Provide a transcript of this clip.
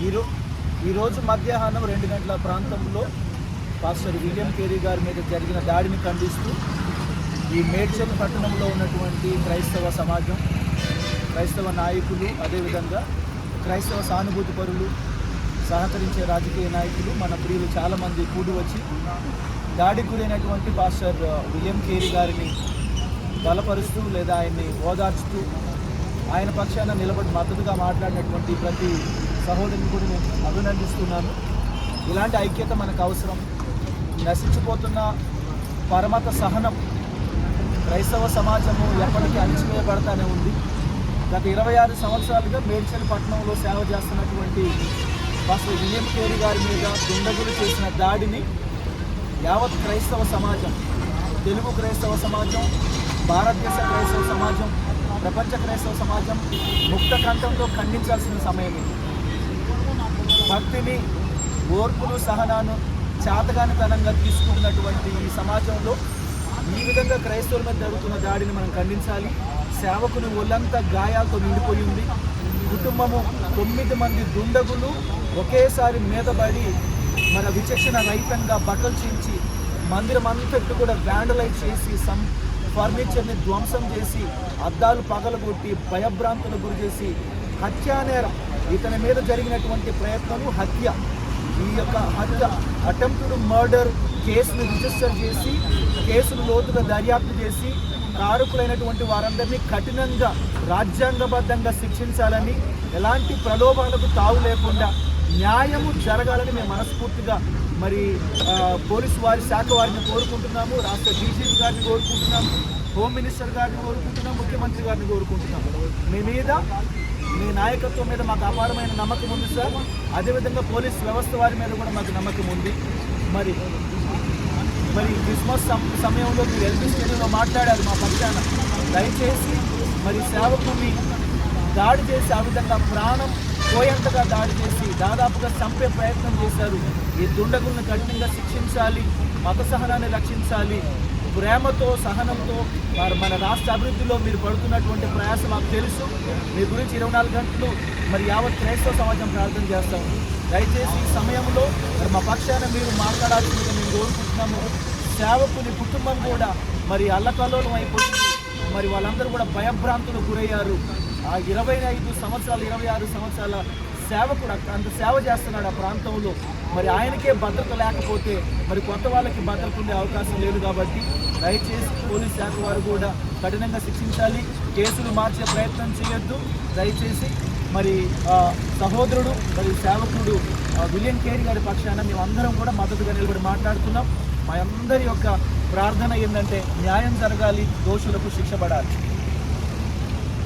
ఈరోజు మధ్యాహ్నం 2 గంటల ప్రాంతంలో పాస్టర్ విలియం కేరీ గారి మీద జరిగిన దాడిని ఖండిస్తూ ఈ మేడ్చల్ పట్టణంలో ఉన్నటువంటి క్రైస్తవ సమాజం, క్రైస్తవ నాయకులు, అదేవిధంగా క్రైస్తవ సానుభూతి పరులు, సహకరించే రాజకీయ నాయకులు, మన ప్రియులు చాలామంది కూడి వచ్చి దాడికి గురైనటువంటి పాస్టర్ విలియం కేరీ గారిని బలపరుస్తూ లేదా ఆయన్ని ఓదార్చుతూ ఆయన పక్షాన నిలబడి మద్దతుగా మాట్లాడినటువంటి ప్రతి సహోదరుని కూడా నేను అభినందిస్తున్నాను. ఇలాంటి ఐక్యత మనకు అవసరం. నశించిపోతున్న పరమత సహనం క్రైస్తవ సమాజము ఎప్పటికీ అణిచివేయబడతానే ఉంది. గత 26 సంవత్సరాలుగా మేడ్చల్ పట్టణంలో సేవ చేస్తున్నటువంటి పాస్టర్ విలియం కేరీ గారి మీద దుండగులు చేసిన దాడిని యావత్ క్రైస్తవ సమాజం, తెలుగు క్రైస్తవ సమాజం, భారతదేశ క్రైస్తవ సమాజం, ప్రపంచ క్రైస్తవ సమాజం ముక్త కంఠంతో ఖండించాల్సిన సమయం ఇది. భక్తిని, ఓర్పును, సహనాను చాతగానితనంగా తీసుకున్నటువంటి ఈ సమాజంలో ఈ విధంగా క్రైస్తవుల మీద జరుగుతున్న దాడిని మనం ఖండించాలి. సేవకుని ఒళ్ళంతా గాయాలతో నిండిపోయి ఉంది. కుటుంబము 9 మంది దుండగులు ఒకేసారి మీదపడి మన విచక్షణ రహితంగా బట్టలు చించి మందిరం అంతటి కూడా వ్యాండలైజ్ చేసి ఫర్నిచర్ని ధ్వంసం చేసి అద్దాలు పగలగొట్టి భయభ్రాంతులకు గురి చేసి హత్యానేరం, ఇతని మీద జరిగినటువంటి ప్రయత్నము హత్య, ఈ యొక్క హత్య అటెంప్టెడ్ మర్డర్ కేసును రిజిస్టర్ చేసి కేసును లోతుగా దర్యాప్తు చేసి కారకులైనటువంటి వారందరినీ కఠినంగా రాజ్యాంగబద్ధంగా శిక్షించాలని, ఎలాంటి ప్రలోభాలకు తావు లేకుండా న్యాయము జరగాలని మేము మనస్ఫూర్తిగా మరి పోలీసు వారి శాఖ వారిని కోరుకుంటున్నాము, రాష్ట్ర డీజీపీ గారిని కోరుకుంటున్నాము, హోమ్ మినిస్టర్ గారిని కోరుకుంటున్నాము, ముఖ్యమంత్రి గారిని కోరుకుంటున్నాము. మీ నాయకత్వం మీద మాకు అపారమైన నమ్మకం ఉంది సార్. అదేవిధంగా పోలీస్ వ్యవస్థ వారి మీద కూడా మాకు నమ్మకం ఉంది. మరి క్రిస్మస్ సమయంలో మీరు ఎల్బీ స్టేడియంలో మాట్లాడారు మా పక్షాన. దయచేసి మరి సేవకుని దాడి చేసి ఆ విధంగా ప్రాణం పోయేంతగా దాడి చేసి దాదాపుగా చంపే ప్రయత్నం చేశారు. ఈ దుండగులను కఠినంగా శిక్షించాలి, మత సహనాన్ని రక్షించాలి. ప్రేమతో, సహనంతో మన రాష్ట్ర అభివృద్ధిలో మీరు పడుతున్నటువంటి ప్రయాసం మాకు తెలుసు. మీ గురించి 24 గంటలు మరి యావత్ క్రైస్తవ సమాజం ప్రార్థన చేస్తాము. దయచేసి ఈ సమయంలో మరి మా పక్షాన మీరు మాట్లాడాల్సిందిగా మేము కోరుకుంటున్నాము. సేవకుని కుటుంబం కూడా మరి అల్లకల్లోలం అయిపోయింది. మరి వాళ్ళందరూ కూడా భయభ్రాంతులకు గురయ్యారు. ఆ 25 సంవత్సరాలు 26 సంవత్సరాల సేవకుడు అంత సేవ చేస్తున్నాడు ఆ ప్రాంతంలో. మరి ఆయనకే భద్రత లేకపోతే మరి కొత్త వాళ్ళకి భద్రత ఉండే అవకాశం లేదు. కాబట్టి దయచేసి పోలీస్ శాఖ వారు కూడా కఠినంగా శిక్షించాలి. కేసులు మార్చే ప్రయత్నం చేయొద్దు. దయచేసి మరి సహోదరుడు మరి సేవకుడు విలియం కేరీ గారి పక్షాన మేమందరం కూడా మద్దతుగా నిలబడి మాట్లాడుతున్నాం. మా అందరి యొక్క ప్రార్థన ఏంటంటే న్యాయం జరగాలి, దోషులకు శిక్ష పడాలి.